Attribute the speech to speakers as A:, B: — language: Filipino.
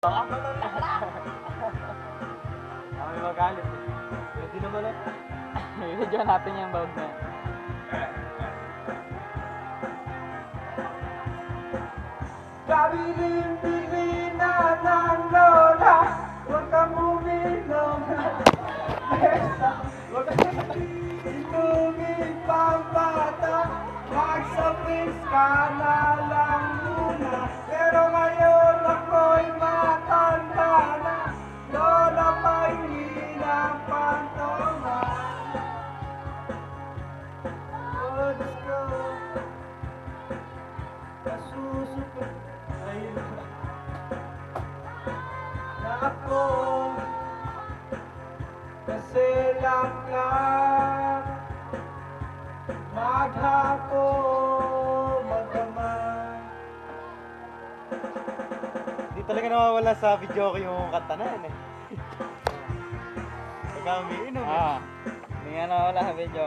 A: Kami magalit. Pwede naman eh.
B: Video natin yung bawag na.
A: Kabilin-bilin na ng lola, huwag kang uminom. Huwag kang inumin pang bata, magsapis ka na lang muna. Pero ngayon ako'y matanda na, lola pahingi ng pantongan. Oh, Diyos ko, kasusupit na ako kasi lang ka maghapon magdamag. Di talaga nawawala sa video ko yung kanta na yan eh. Pagka umiinom eh.
B: Hindi nga na wala sa video.